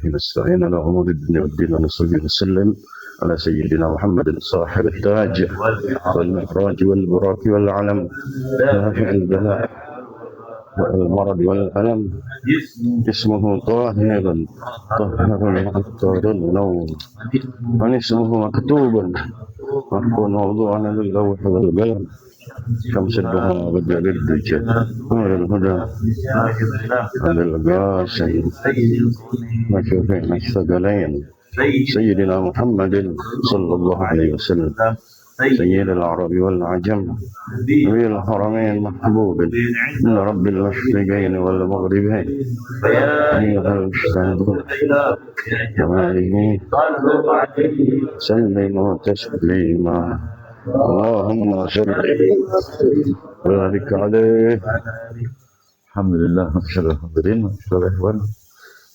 به نستعين على أمور الدنيا والدين ونصلي ونسلم على سيدنا محمد صاحب التاج والمعراج والبراق والعلم رافع البلاء والمرض والألم اسمه طاهر طهر العطار النور من اسمه مكتوب مكون موضوعا للوح والقلم شمس الدهى بدر الدجى نور الهدى عبد القاسم وشفيع الثقلين سيدنا محمد صلى الله عليه وسلم سيد العرب والعجم نبي الحرمين محبوب من رب المشرقين والمغربين أيها المشتاقون كماله سلموا تسليما اللهم صل وبارك عليه. Alhamdulillah, masyaallah hadirin, masyaallah ikhwan.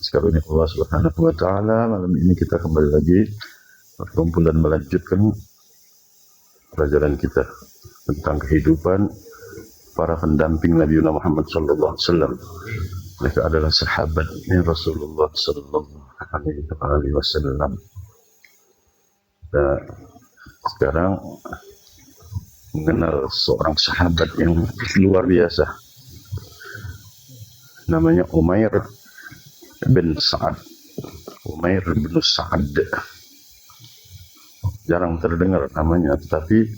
Sekarang ini Allah Subhanahu wa taala, malam ini kita kembali lagi berkumpul dan melanjutkan pelajaran kita tentang kehidupan para pendamping Nabi Muhammad sallallahu alaihi wasallam. Mereka adalah sahabatnya Rasulullah sallallahu alaihi wasallam. Dan sekarang mengenal seorang sahabat yang luar biasa, namanya Umair bin Sa'ad. Umair bin Sa'ad, jarang terdengar namanya, tetapi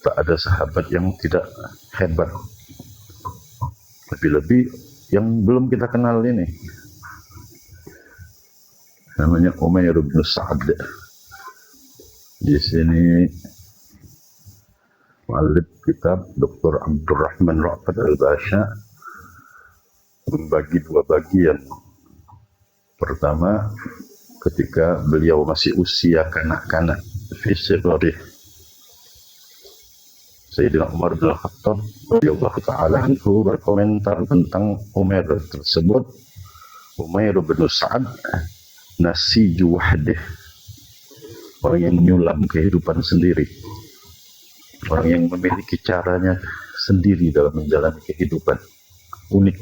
tak ada sahabat yang tidak hebat, lebih-lebih yang belum kita kenal ini, namanya Umair bin Sa'ad. Di sini muallif kitab Dr. Abdurrahman Ra'fat Al-Basha membagi dua bagian. Pertama, ketika beliau masih usia kanak-kanak, fisik-fisik, Sayyidina Umar bin Khattab radhiyallahu ta'ala anhu berkomentar tentang Umair tersebut. Umair bin Sa'ad nasiju wahdih, orang yang nyulam kehidupan sendiri, orang yang memiliki caranya sendiri dalam menjalani kehidupan, unik.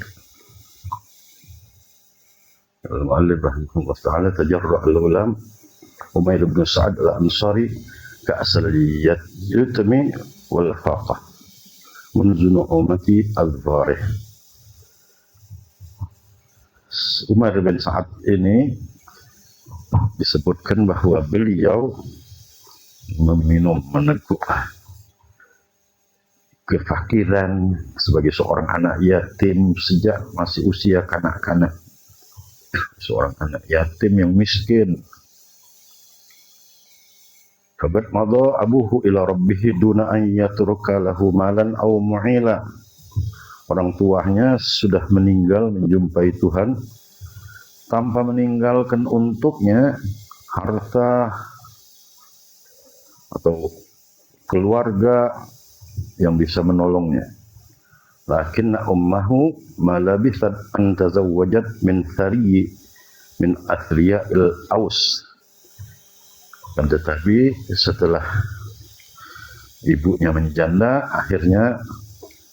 Al-Mu'allif rahimahullah ta'ala tajarra' al-ulam Umair bin Sa'ad al-Ansari ka'asal yutmi wal faqah munzu nu'umati al-dharih. Umar bin Sa'ad ini disebutkan bahwa beliau meminum, meneguk kefakiran sebagai seorang anak yatim sejak masih usia kanak-kanak, seorang anak yatim yang miskin. Fabat madha abuhu ila rabbih duna an yatruka lahu malan aw mu'ila. Orang tuanya sudah meninggal menjumpai Tuhan tanpa meninggalkan untuknya harta atau keluarga yang bisa menolongnya. Lakinna ummahu ma labithat an tazawwajat min thariyi min athriya'il Aus. Dan tetapi setelah ibunya menjanda, akhirnya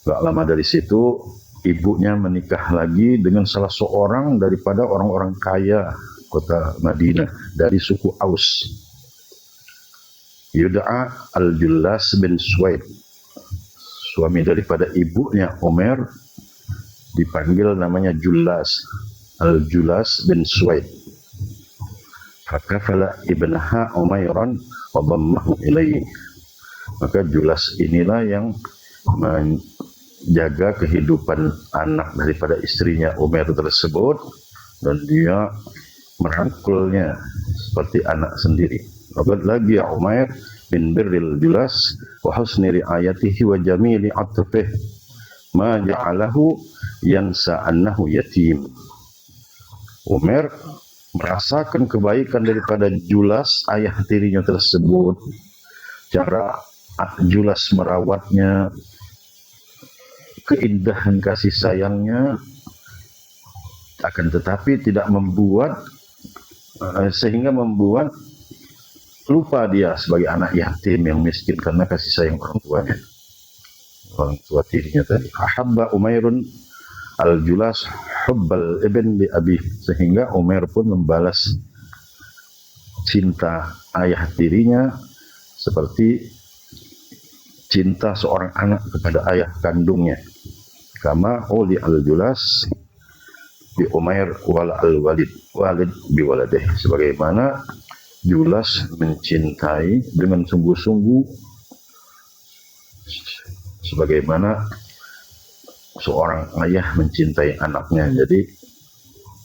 gak lama dari situ ibunya menikah lagi dengan salah seorang daripada orang-orang kaya kota Madinah dari suku Aus. Yud'a Al-Jullas bin Suwaid, suami daripada ibunya Umair, dipanggil namanya Jullas, Al-Jullas bin Suwaid. Fakafala ibnaha Umairan wa dhammahu ilaihi. Maka Jullas inilah yang jaga kehidupan anak daripada istrinya Umair tersebut, dan dia merangkulnya seperti anak sendiri. Abad lagi Umair bin birril Jullas wa husni riayatihi wa jamili atfih ma ja'alahu yansa annahu yatim. Umair merasakan kebaikan daripada Jullas, ayah tirinya tersebut, cara Jullas merawatnya, keindahan kasih sayangnya, akan tetapi tidak membuat sehingga membuat lupa dia sebagai anak yatim yang miskin karena kasih sayang orang tuanya, orang tua tirinya tadi. Ahabba Umairun al-Julas hubbal ibn li abi, sehingga Umair pun membalas cinta ayah tirinya seperti cinta seorang anak kepada ayah kandungnya. Kama uli al-Julas bi Umair wal al-Walid walid bi waladih, sebagaimana Julas mencintai dengan sungguh-sungguh sebagaimana seorang ayah mencintai anaknya. Jadi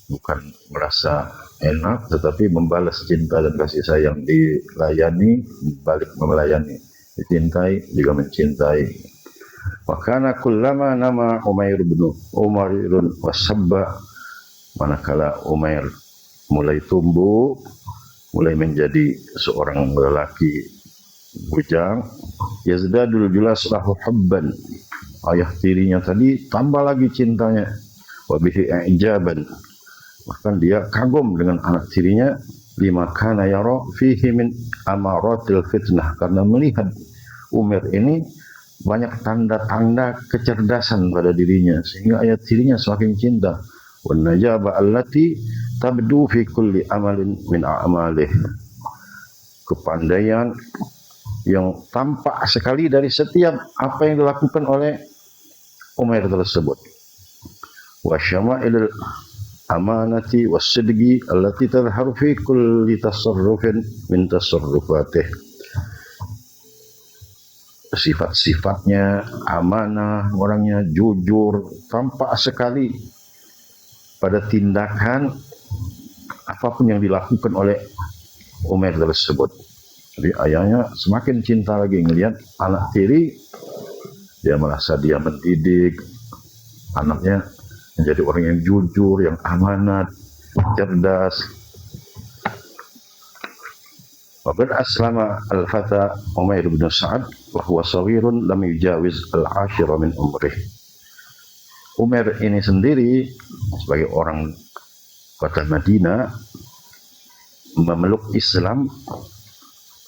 bukan merasa enak, tetapi membalas cinta dan kasih sayang, dilayani balik melayani, dicintai juga mencintai. Makana kullama nama Umair bin Umairun wasabba, manakala Umair mulai tumbuh, mulai menjadi seorang lelaki bujang, yazdadul Julas lahu hubban, ayah tirinya tadi tambah lagi cintanya, wabihi ijaban, bahkan dia kagum dengan anak tirinya, lima kana yara fihi min amaratil fitnah, karena melihat Umair ini banyak tanda-tanda kecerdasan pada dirinya, sehingga ayah tirinya semakin cinta. Wan najaba allati tabdu fi kulli amalin min a'malih, kepandaian yang tampak sekali dari setiap apa yang dilakukan oleh Umair tersebut. Wa syama'ilul amanati was-sidqi allati tadhharu fi kulli tasarrufin min tasarrufatih, sifat-sifatnya amanah, orangnya jujur, tampak sekali pada tindakan apapun yang dilakukan oleh Umair tersebut. Jadi ayahnya semakin cinta lagi ngelihat anak tiri, dia merasa dia mendidik anaknya menjadi orang yang jujur, yang amanat, cerdas. Waqad aslama al-fata Umair bin Sa'ad wa huwa saghirun lam yujawiz al-ashira min umrih. Umair ini sendiri sebagai orang kota Madinah memeluk Islam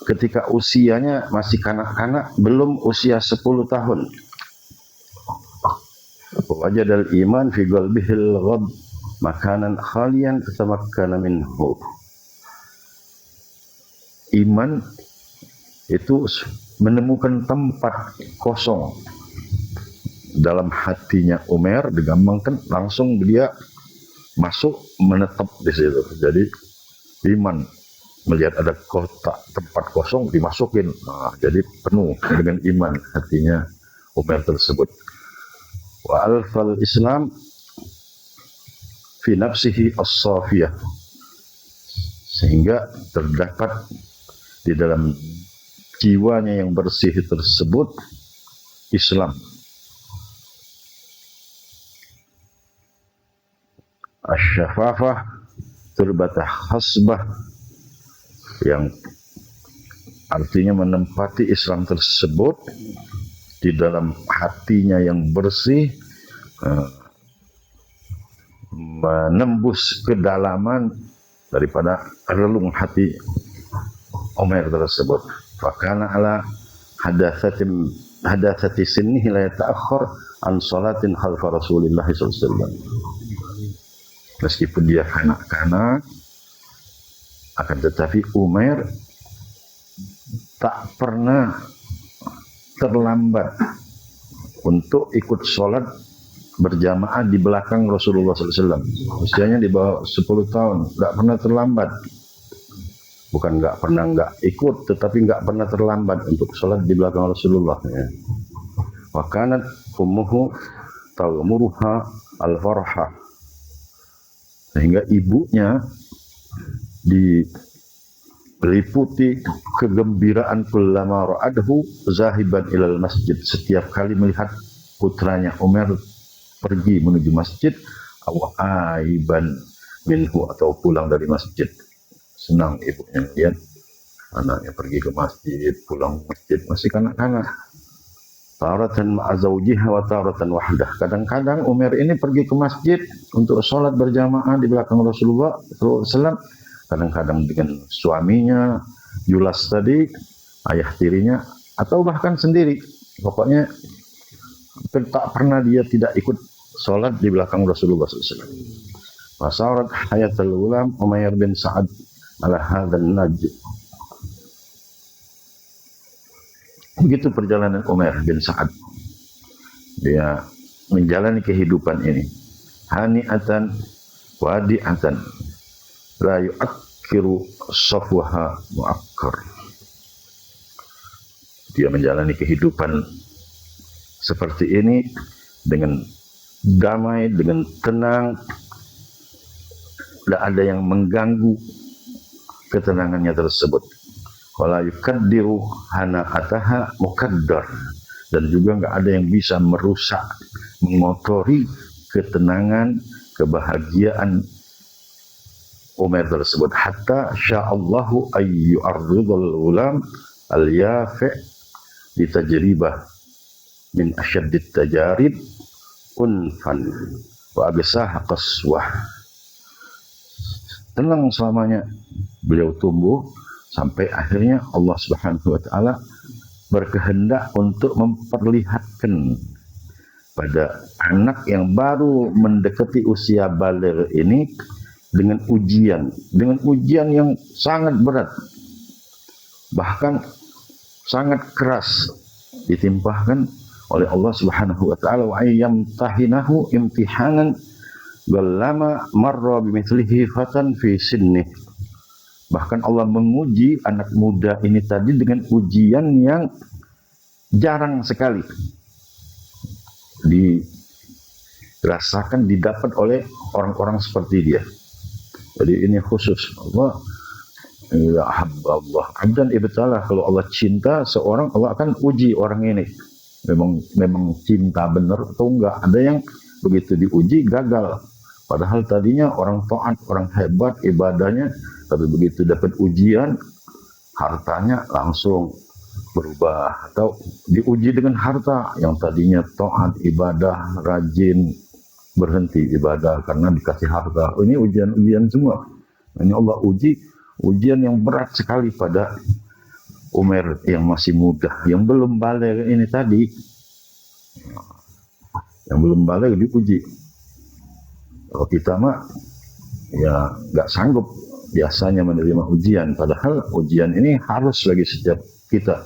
ketika usianya masih kanak-kanak, belum usia 10 tahun. Wajadal iman fi qalbihil ghad makanan khalian tatamakkana minhu. Iman itu menemukan tempat kosong dalam hatinya Umair, digampangkan langsung dia masuk menetap di situ. Jadi iman melihat ada kotak tempat kosong dimasukin, jadi penuh dengan iman hatinya Umair tersebut. Wa alfal Islam fi nafsihi as-safiyah, sehingga terdapat di dalam jiwanya yang bersih tersebut Islam. Asy-syafafah turbatah hasbah, yang artinya menempati Islam tersebut di dalam hatinya yang bersih, menembus kedalaman daripada relung hati Umair tersebut. Fakana ala hadatsati sinnihi la yata'akhkhar an salatin khalfa Rasulillah sallallahu alaihi wasallam. Meskipun dia kanak-kanak, akan tetapi Umair tak pernah terlambat untuk ikut sholat berjamaah di belakang Rasulullah SAW. Usianya di bawah 10 tahun, nggak pernah terlambat. Bukan nggak pernah nggak ikut, tetapi nggak pernah terlambat untuk sholat di belakang Rasulullah. Wa kanat ummuhu ta'muruha al-farha, sehingga ibunya diliputi kegembiraan kullama ra'adhu zahiban ilal masjid, setiap kali melihat putranya Umair pergi menuju masjid, aw aiban minhu, atau pulang dari masjid. Senang ibunya lihat anaknya pergi ke masjid, pulang masjid, masih kanak-kanak. Taratan ma'a zawjiha wa taratan wahdah. Kadang-kadang Umair ini pergi ke masjid untuk sholat berjamaah di belakang Rasulullah SAW, kadang-kadang dengan suaminya Julas tadi, ayah tirinya, atau bahkan sendiri. Pokoknya tak pernah dia tidak ikut sholat di belakang Rasulullah SAW. Wasarat hayatul ulam Umair bin Sa'ad ala hadzal naj. Begitu perjalanan Umair bin Sa'ad. Dia menjalani kehidupan ini. Hani'atan wadi'atan la yu'akkiru safwaha mu'akkar. Dia menjalani kehidupan seperti ini dengan damai, dengan tenang. Tidak ada yang mengganggu ketenangannya tersebut. Wala yukaddiru hana'ataha mukaddar. Dan juga nggak ada yang bisa merusak, mengotori ketenangan, kebahagiaan Umair tersebut. Hatta sya'allahu ayyu ardhul ulam al-yafi' ditajribah min asyaddit tajarib unfan wa abisah qaswah. Tenang selamanya beliau tumbuh sampai akhirnya Allah Subhanahu wa taala berkehendak untuk memperlihatkan pada anak yang baru mendekati usia baligh ini dengan ujian yang sangat berat, bahkan sangat keras, ditimpahkan oleh Allah Subhanahu wa taala, wa ayyamtahinahu imtihanan Gallama marra bimithlihi fatan fi sinnih. Bahkan Allah menguji anak muda ini tadi dengan ujian yang jarang sekali dirasakan, didapat oleh orang-orang seperti dia. Jadi ini khusus Allah. Ya Allah abdan ibtalah. Kalau Allah cinta seorang, Allah akan uji orang ini. Memang cinta benar atau enggak. Ada yang begitu diuji gagal. Padahal tadinya orang taat, orang hebat ibadahnya, tapi begitu dapat ujian, hartanya langsung berubah. Atau diuji dengan harta yang tadinya taat, ibadah, rajin, berhenti ibadah karena dikasih harta. Ini ujian-ujian semua. Ini Allah uji, ujian yang berat sekali pada Umair yang masih muda, yang belum baligh ini tadi. Yang belum baligh diuji. Kalau kita mah ya nggak sanggup biasanya menerima ujian, padahal ujian ini harus bagi setiap kita.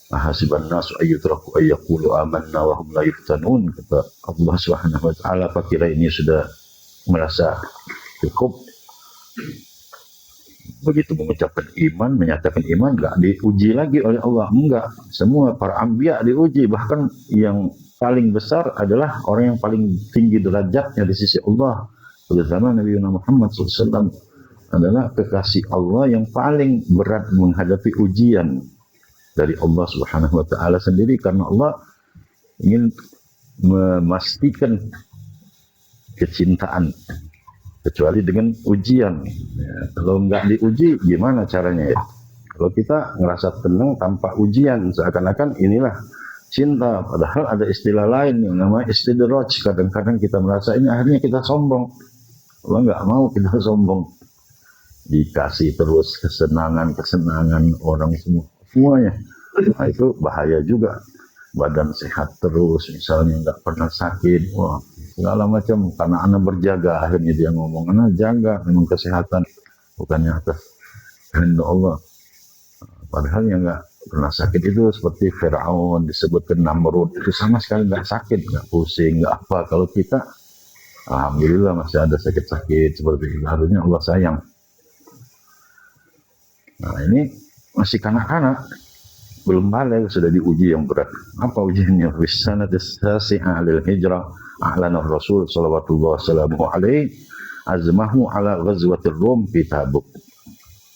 Ahasiban nasu ayyutraku ayyaqulu amanna wa hum la yuftanun, kata Allah Subhanahu wa taala. Apa kira ini sudah merasa cukup begitu mengucapkan iman, menyatakan iman, nggak diuji lagi oleh Allah? Enggak, semua para anbiya diuji. Bahkan yang paling besar adalah orang yang paling tinggi derajatnya di sisi Allah, terutama Nabi Muhammad SAW adalah kekasih Allah yang paling berat menghadapi ujian dari Allah Subhanahu wa taala sendiri, karena Allah ingin memastikan kecintaan kecuali dengan ujian. Ya, kalau nggak diuji gimana caranya ya? Kalau kita ngerasa tenang tanpa ujian, seakan-akan inilah cinta, padahal ada istilah lain yang namanya istidraj. Kadang-kadang kita merasa ini, akhirnya kita sombong. Allah nggak mau kita sombong. Dikasih terus kesenangan orang semuanya. Nah, itu bahaya juga. Badan sehat terus, misalnya nggak pernah sakit, wah segala macam. Karena anak berjaga, akhirnya dia ngomong, anak jaga memang kesehatan, bukannya atas kehendak Allah. Padahal yang nggak pernah sakit itu seperti Firaun, disebutkan Namrud, itu sama sekali nggak sakit, nggak pusing, nggak apa. Kalau kita, alhamdulillah masih ada sakit-sakit seperti itu, harusnya Allah sayang. Nah ini masih kanak-kanak, belum balik sudah diuji yang berat. Apa ujiannya? Wisanatis sasi'a lil hijrah a'lana Rasul sallallahu alaihi azmahu ala ghazwatir Rum fi Tabuk.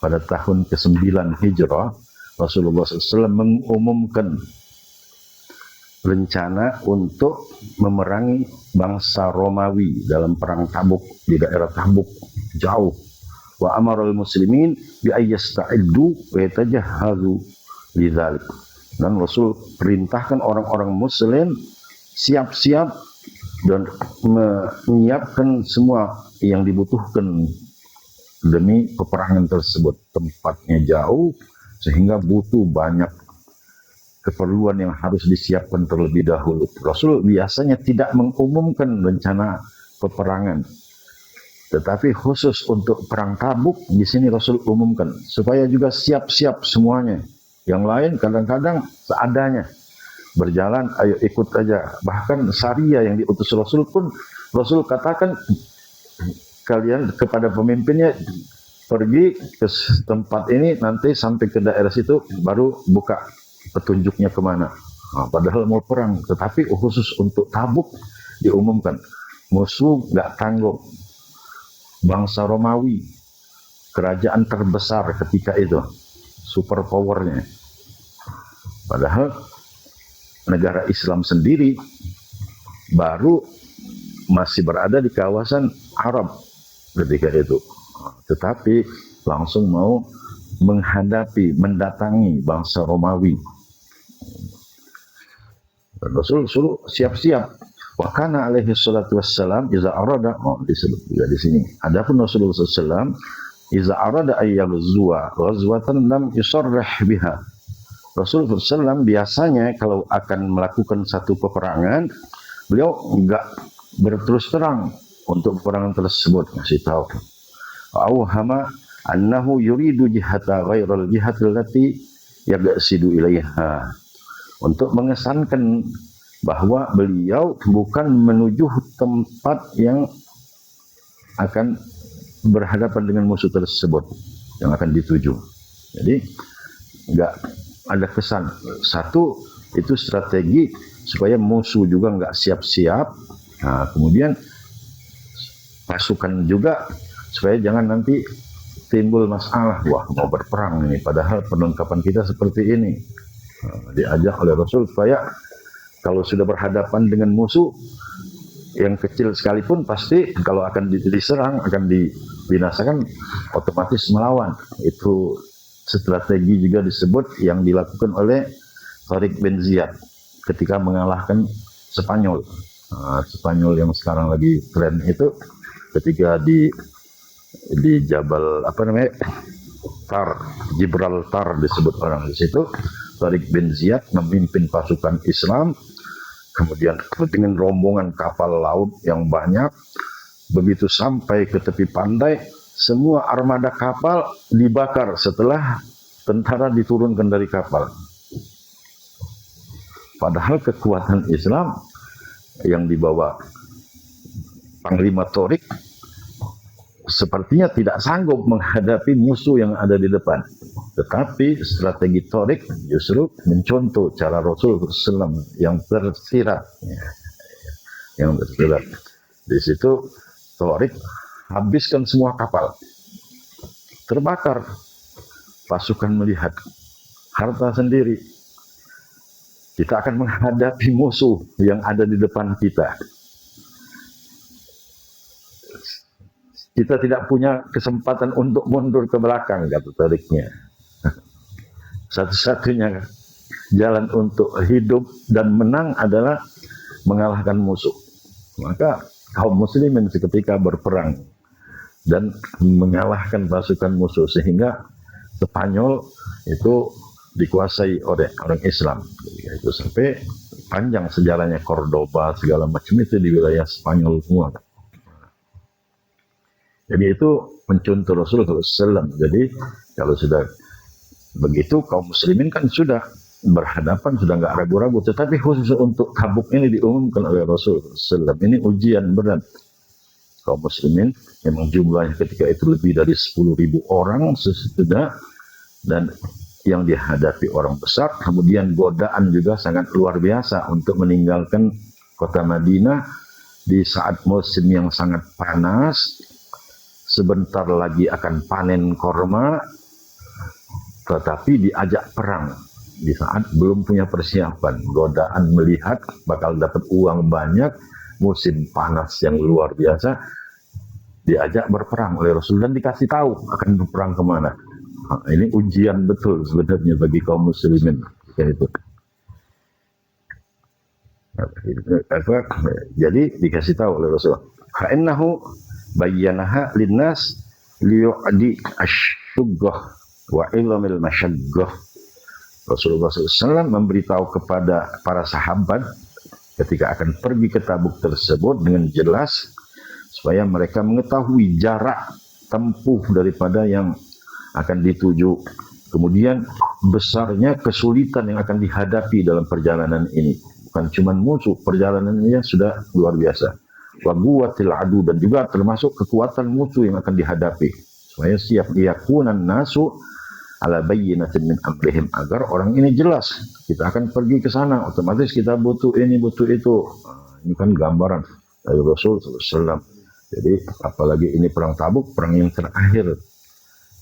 Pada tahun ke-9 Hijrah, Rasulullah SAW mengumumkan rencana untuk memerangi bangsa Romawi dalam perang Tabuk, di daerah Tabuk jauh. Wa amarul muslimin bi ayyasta'iddu wa yatajahhazu lidzalik. Dan Rasul perintahkan orang-orang muslim siap-siap dan menyiapkan semua yang dibutuhkan demi peperangan tersebut. Tempatnya jauh sehingga butuh banyak keperluan yang harus disiapkan terlebih dahulu. Rasul biasanya tidak mengumumkan rencana peperangan, tetapi khusus untuk perang Tabuk di sini Rasul umumkan supaya juga siap-siap semuanya. Yang lain kadang-kadang seadanya berjalan, ayo ikut aja. Bahkan Saria yang diutus Rasul pun Rasul katakan kalian kepada pemimpinnya, pergi ke tempat ini, nanti sampai ke daerah situ baru buka petunjuknya kemana. Nah, padahal mau perang, tetapi khusus untuk Tabuk diumumkan. Musuh nggak tanggung. Bangsa Romawi, kerajaan terbesar ketika itu, super powernya. Padahal negara Islam sendiri baru masih berada di kawasan Arab ketika itu. Tetapi langsung mau mendatangi bangsa Romawi. Rasul suruh siap-siap. Wa kana alaihi salatu wassalam iza arada, disebut juga di sini. Adapun Rasulullah SAW iza arada ayyabzuwa ghazwatan lam yusarrih biha. Rasulullah SAW biasanya kalau akan melakukan satu peperangan, beliau enggak berterus terang untuk peperangan tersebut, ngasih tahu. Auhama annahu yuridu jihata ghairal jihatil lati yaqsidu ilaiha. Untuk mengesankan bahwa beliau bukan menuju tempat yang akan berhadapan dengan musuh tersebut yang akan dituju. Jadi enggak ada kesan. Satu, itu strategi supaya musuh juga enggak siap-siap. Nah, kemudian pasukan juga supaya jangan nanti timbul masalah, wah mau berperang ini padahal perlengkapan kita seperti ini. Nah, diajak oleh Rasul supaya kalau sudah berhadapan dengan musuh yang kecil sekalipun, pasti kalau akan diserang, akan dibinasakan, otomatis melawan. Itu strategi juga disebut yang dilakukan oleh Tariq bin Ziyad ketika mengalahkan Spanyol. Nah, Spanyol yang sekarang lagi tren itu ketika di Jabal Gibraltar disebut orang di situ. Tariq bin Ziyad memimpin pasukan Islam, kemudian dengan rombongan kapal laut yang banyak. Begitu sampai ke tepi pantai, semua armada kapal dibakar setelah tentara diturunkan dari kapal. Padahal kekuatan Islam yang dibawa Panglima Tariq sepertinya tidak sanggup menghadapi musuh yang ada di depan. Tetapi strategi Tariq justru mencontoh cara Rasulullah SAW yang tersirat. Di situ Tariq habiskan semua kapal, terbakar. Pasukan melihat harta sendiri. Kita akan menghadapi musuh yang ada di depan kita. Kita tidak punya kesempatan untuk mundur ke belakang, kata Tariqnya. Satu-satunya jalan untuk hidup dan menang adalah mengalahkan musuh. Maka kaum muslimin seketika berperang dan mengalahkan pasukan musuh, sehingga Spanyol itu dikuasai oleh orang Islam. Itu sampai panjang sejarahnya, Cordoba segala macam itu di wilayah Spanyol semua. Jadi itu mencontoh Rasulullah SAW. Jadi kalau sudah begitu, kaum muslimin kan sudah berhadapan, sudah nggak ragu-ragu. Tetapi khusus untuk Tabuk ini diumumkan oleh Rasulullah SAW. Ini ujian berat. Kaum muslimin memang jumlahnya ketika itu lebih dari 10.000 orang sesudah, dan yang dihadapi orang besar. Kemudian godaan juga sangat luar biasa untuk meninggalkan kota Madinah di saat musim yang sangat panas. Sebentar lagi akan panen korma, tetapi diajak perang di saat belum punya persiapan. Godaan melihat bakal dapat uang banyak, musim panas yang luar biasa, diajak berperang oleh Rasul dan dikasih tahu akan berperang kemana. Nah, ini ujian betul sebenarnya bagi kaum muslimin itu. Jadi dikasih tahu oleh Rasulullah, "Ka'annahu bayyanaha linnas liyu'di asy-syughah wa ilmil masyaghah." Rasulullah SAW memberitahu kepada para sahabat ketika akan pergi ke Tabuk tersebut dengan jelas supaya mereka mengetahui jarak tempuh daripada yang akan dituju. Kemudian besarnya kesulitan yang akan dihadapi dalam perjalanan ini. Bukan cuma musuh, perjalanannya sudah luar biasa. Wa quwwatil adu, dan juga termasuk kekuatan musuh yang akan dihadapi. Supaya siap yakunan nasu ala bayyinatin min amrihim, agar orang ini jelas kita akan pergi ke sana, otomatis kita butuh ini, butuh itu. Ini kan gambaran dari Rasul SAW. Jadi apalagi ini perang Tabuk, perang yang terakhir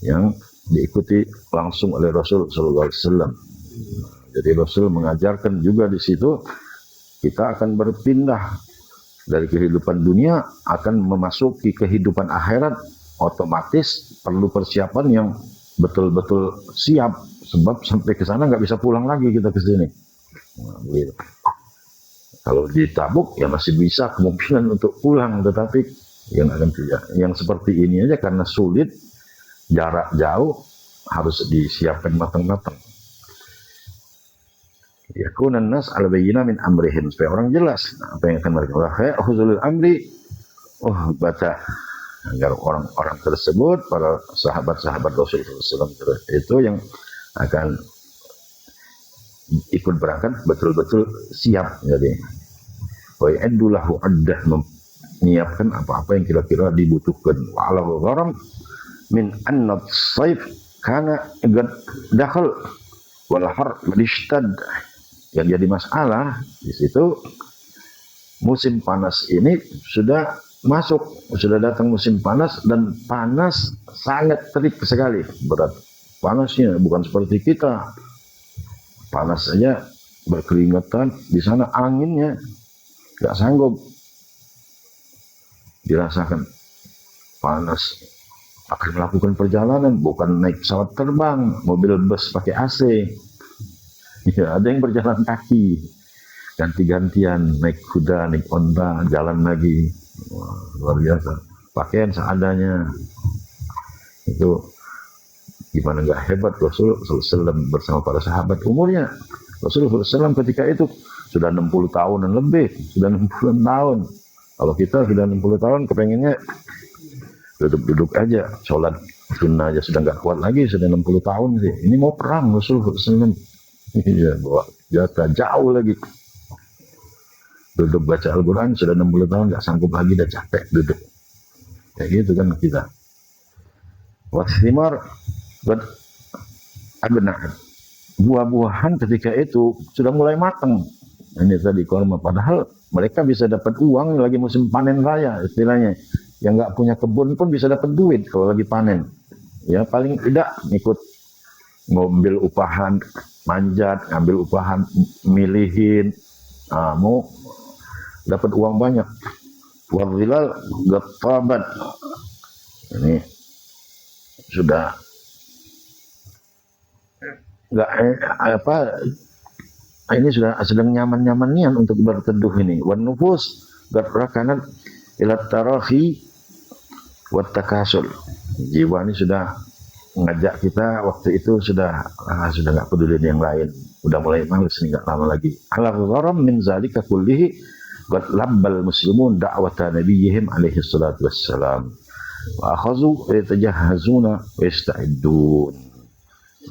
yang diikuti langsung oleh Rasul SAW. Jadi Rasul mengajarkan juga di situ kita akan berpindah dari kehidupan dunia akan memasuki kehidupan akhirat, otomatis perlu persiapan yang betul-betul siap, sebab sampai ke sana nggak bisa pulang lagi kita ke sini. Nah, begitu. Kalau di Tabuk ya masih bisa kemungkinan untuk pulang, tetapi yang akan tidak. Yang seperti ini aja karena sulit, jarak jauh, harus disiapkan matang-matang. Yakunan nas ala bayyinah min amrihim, supaya orang jelas apa yang akan mereka lakukan. Huzulul amri, baca agar orang-orang tersebut, para sahabat-sahabat Rasulullah SAW itu yang akan ikut berangkat betul-betul siap. Jadi wa ya'dulahu addah, menyiapkan apa-apa yang kira-kira dibutuhkan. Walau gharam min annat saif kana qad dakhal wal har madishtad. Yang jadi masalah di situ, musim panas ini sudah masuk, sudah datang musim panas, dan panas sangat terik sekali, berat panasnya, bukan seperti kita panas saja berkeringatan, di sana anginnya nggak sanggup dirasakan. Panas, akan melakukan perjalanan, bukan naik pesawat terbang, mobil bus pakai AC. Ya, ada yang berjalan kaki, ganti-gantian, naik kuda, naik onta, jalan lagi. Wah, luar biasa. Pakaian seadanya. Itu gimana nggak hebat Rasul SAW bersama para sahabat. Umurnya Rasulullah SAW ketika itu sudah 60 tahunan lebih, sudah 60 tahun. Kalau kita sudah 60 tahun, kepengennya duduk-duduk aja, sholat sunnah aja sudah nggak kuat lagi, sudah 60 tahun sih. Ini mau perang Rasulullah SAW. Iya, bawa jatah jauh lagi. Duduk baca Al-Quran sudah 60 tahun nggak sanggup lagi, udah capek duduk. Kayak gitu kan kita. Wasimar abna'at, buah-buahan ketika itu sudah mulai matang. Ini tadi korma, padahal mereka bisa dapat uang lagi musim panen raya istilahnya. Yang nggak punya kebun pun bisa dapat duit kalau lagi panen. Ya paling tidak ikut ngambil upahan, manjat, ngambil upahan, milihin, mau dapat uang banyak. Wadhilal gattabat, ini sudah nggak ini sudah sedang nyaman-nyamannya untuk berteduh ini. Wan nufus gatrakanat ila tarahi wat takasul, jiwa ini sudah mengajak kita waktu itu sudah nggak peduli yang lain, udah mulai males nih, nggak lama lagi. Ala gharam min zalika kullihi qad labbal muslimun da'wata nabiyihim alaihi salatu wassalam wa akhazu yatajahhazuna wa yasta'iddun.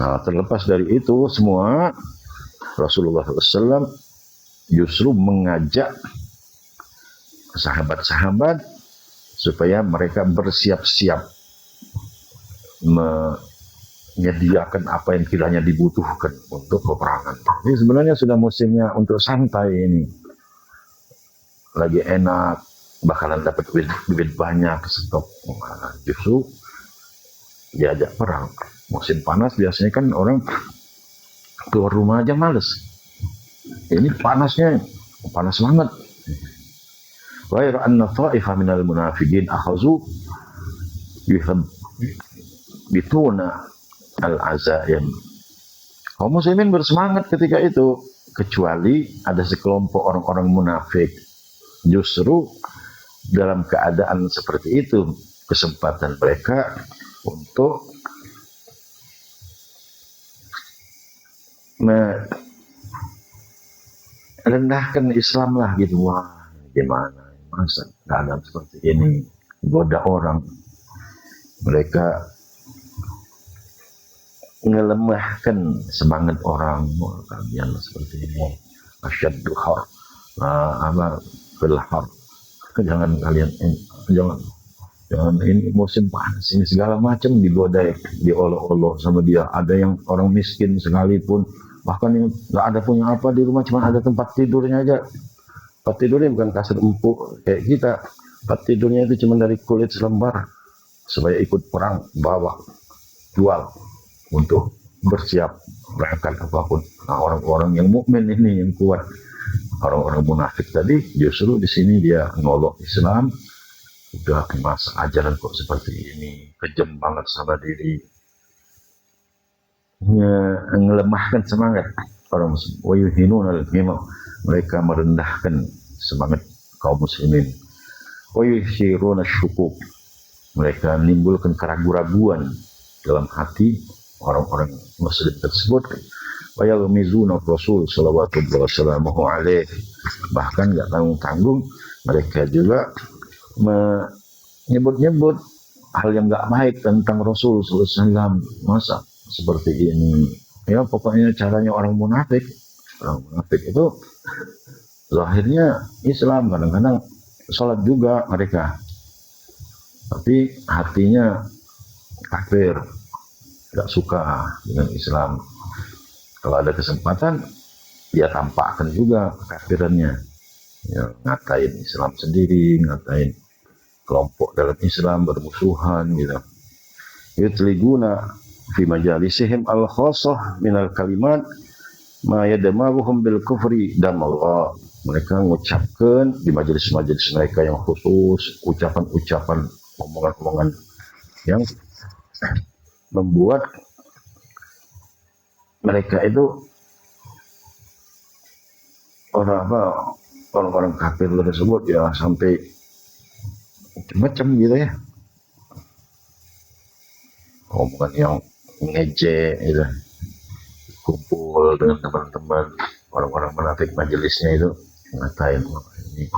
Nah, terlepas dari itu semua, Rasulullah SAW justru mengajak sahabat-sahabat supaya mereka bersiap-siap menyediakan apa yang kiranya dibutuhkan untuk peperangan. Ini sebenarnya sudah musimnya untuk santai ini. Lagi enak, bakalan dapat duit banyak, stok. Nah, justru diajak perang. Musim panas biasanya kan orang keluar rumah aja males. Ini panasnya panas banget. Wa yara anna ta'ifa minal munafiqin akhazu bituna al-azaim. Kaum muslimin bersemangat ketika itu, kecuali ada sekelompok orang-orang munafik. Justru dalam keadaan seperti itu, kesempatan mereka untuk merendahkan Islam lah gitu. Wah, gimana masa keadaan seperti ini goda orang, mereka ngelemahkan semangat orang. Wah, kalian seperti ini asyaddu har apa belhar, jangan kalian jangan ini musim panas ini segala macam digoda, diolok-olok sama dia. Ada yang orang miskin sekalipun, bahkan yang nggak ada punya apa di rumah, cuma ada tempat tidurnya aja. Tempat tidurnya bukan kasur empuk kayak kita, tempat tidurnya itu cuma dari kulit selembar, supaya ikut perang bawa jual untuk bersiap berangkat apapun. Nah, orang-orang yang mukmin ini yang kuat. Orang-orang munafik tadi justru di sini dia ngolok Islam. Udah masa ajaran kok seperti ini, kejam banget sama diri, ngelemahkan semangat orang muslim. Wa yuhinuna al-himam, mereka merendahkan semangat kaum muslimin. Wa yushiruna syukuk, mereka menimbulkan keraguan-raguan dalam hati orang-orang muslim tersebut. Wa yalmizuna Rasul sallallahu alaihi, bahkan enggak tanggung-tanggung mereka juga menyebut-nyebut hal yang enggak baik tentang Rasul sallallahu alaihi wasallam. Masa seperti ini? Ya pokoknya caranya orang munafik. Orang munafik itu zahirnya Islam, kadang-kadang sholat juga mereka, tapi hatinya kafir, tidak suka dengan Islam. Kalau ada kesempatan dia tampakkan juga kafirannya, ya, ngatain Islam sendiri, ngatain kelompok dalam Islam, bermusuhan gitu. Yutliguna fi majalisihim al-khassah minal kalimat ma yadamaruhum bil kufri dan Allah. Mereka mengucapkan di majelis-majelis mereka yang khusus ucapan-ucapan, omongan-omongan yang membuat mereka itu orang-orang kafir tersebut ya sampai macam-macam gitu ya, omongan yang ngejek gitu, kumpul dengan teman-teman orang-orang munafik majelisnya itu ngatain ini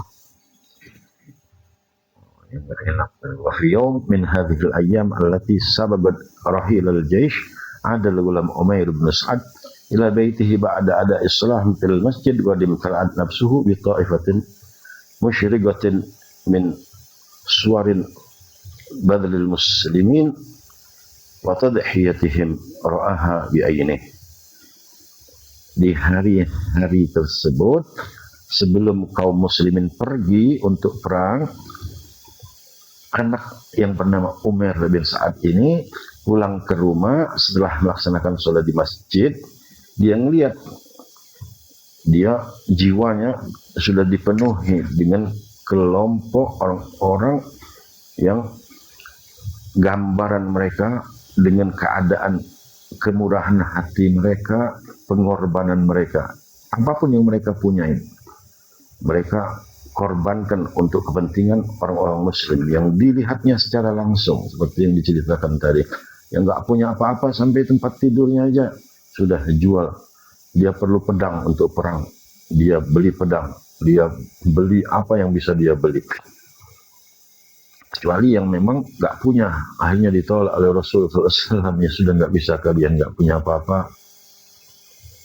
yang gak enak. Wa fi yawm min hadhil ayyam allati sababat rahil al-jaysh ada ulam Umair bin Sa'ad ila baitihi ba'da ada islah fil masjid wa dimkala'at nafsuhu bi ta'ifatin musyriqatin min suwarin badlil muslimin wa tadhiyatihim ra'aha bi aynihi. Di hari-hari tersebut sebelum kaum muslimin pergi untuk perang, anak yang bernama Umair bin Sa'ad ini pulang ke rumah setelah melaksanakan sholat di masjid. Dia ngelihat, dia jiwanya sudah dipenuhi dengan kelompok orang-orang yang gambaran mereka dengan keadaan kemurahan hati mereka, pengorbanan mereka, apapun yang mereka punya mereka korbankan untuk kepentingan orang-orang muslim yang dilihatnya secara langsung seperti yang diceritakan tadi, yang nggak punya apa-apa sampai tempat tidurnya aja sudah dijual. Dia perlu pedang untuk perang, dia beli pedang, dia beli apa yang bisa dia beli, kecuali yang memang nggak punya, akhirnya ditolak oleh Rasul SAW. Ya sudah, nggak bisa, kalian nggak punya apa-apa.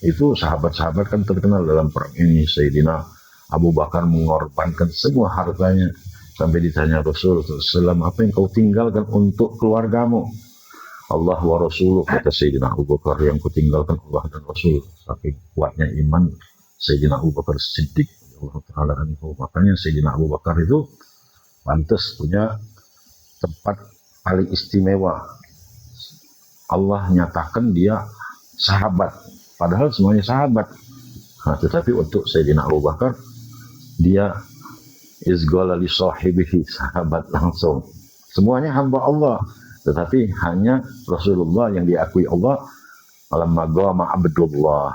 Itu sahabat-sahabat kan terkenal dalam perang ini. Sayyidina Abu Bakar mengorbankan semua hartanya, sampai ditanya Rasul SAW, apa yang kau tinggalkan untuk keluargamu? Allah wa Rasuluh, kata Sayyidina Abu Bakar, yang kutinggalkan Allah dan Rasul. Saking kuatnya iman Sayyidina Abu Bakar Siddiq, Allah Ta'ala anhu. Makanya Sayyidina Abu Bakar itu pantas punya tempat paling istimewa. Allah nyatakan dia sahabat, padahal semuanya sahabat. Nah, tetapi untuk Sayyidina Abu Bakar, dia izghala li sahibihi, sahabat langsung. Semuanya hamba Allah, tetapi hanya Rasulullah yang diakui Allah. Alamma gama Abdullah.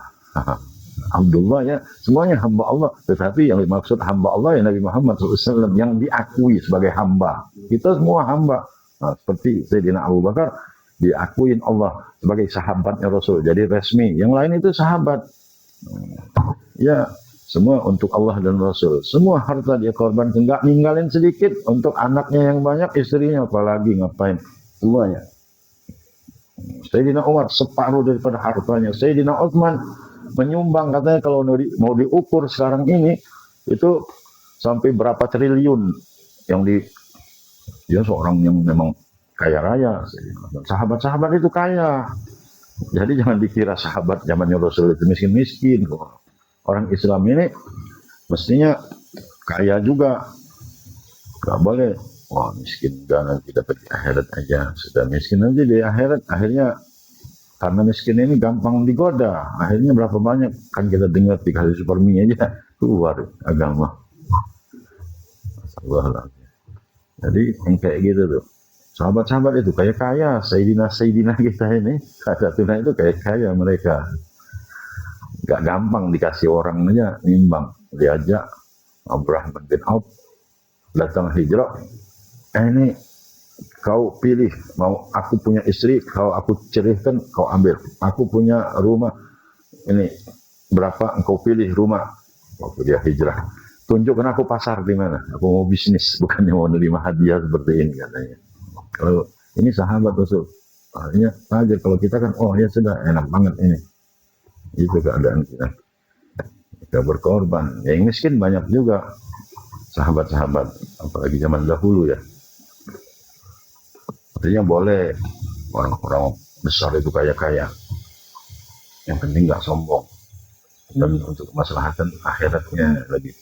Abdullah ya, semuanya hamba Allah, tetapi yang dimaksud hamba Allah ya Nabi Muhammad SAW yang diakui sebagai hamba. Kita semua hamba. Nah, seperti Sayyidina Abu Bakar diakuin Allah sebagai sahabatnya Rasul, jadi resmi. Yang lain itu sahabat. Ya, semua untuk Allah dan Rasul. Semua harta dia korbankan, nggak ninggalin sedikit untuk anaknya yang banyak, istrinya apalagi ngapain, semuanya. Sayyidina Umar separuh daripada hartanya. Sayyidina Utsman menyumbang, katanya kalau mau diukur sekarang ini itu sampai berapa triliun yang dia seorang yang memang kaya raya. Sahabat-sahabat itu kaya. Jadi jangan dikira sahabat zamannya Rasul itu miskin-miskin. Orang Islam ini mestinya kaya juga. Gak boleh, wah miskin udah nanti dapat di akhirat aja. Sudah miskin aja di akhirat, akhirnya karena miskin ini gampang digoda. Akhirnya berapa banyak kan kita dengar 3 kali supermi aja keluar agama. Jadi yang kayak gitu tuh, sahabat-sahabat itu kayak kaya. Sayyidina kita ini, Sadatuna itu kayak kaya mereka. Gak gampang dikasih orang aja nimbang. Diajak Abraham bin Auf datang hijrah. Ini kau pilih, mau aku punya istri, kau aku ceraikan, kau ambil. Aku punya rumah, ini berapa engkau pilih rumah. Waktu dia hijrah, tunjukkan aku pasar di mana. Aku mau bisnis, bukannya mau nerima hadiah seperti ini katanya. Kalau ini sahabat Rasul, artinya aja kalau kita kan, oh ya sudah enak banget ini. Itu keadaan kita. Kita berkorban. Yang miskin banyak juga sahabat-sahabat, apalagi zaman dahulu ya. Artinya boleh orang-orang besar itu kaya-kaya. Yang penting nggak sombong. Dan untuk kemaslahatan akhiratnya lagi.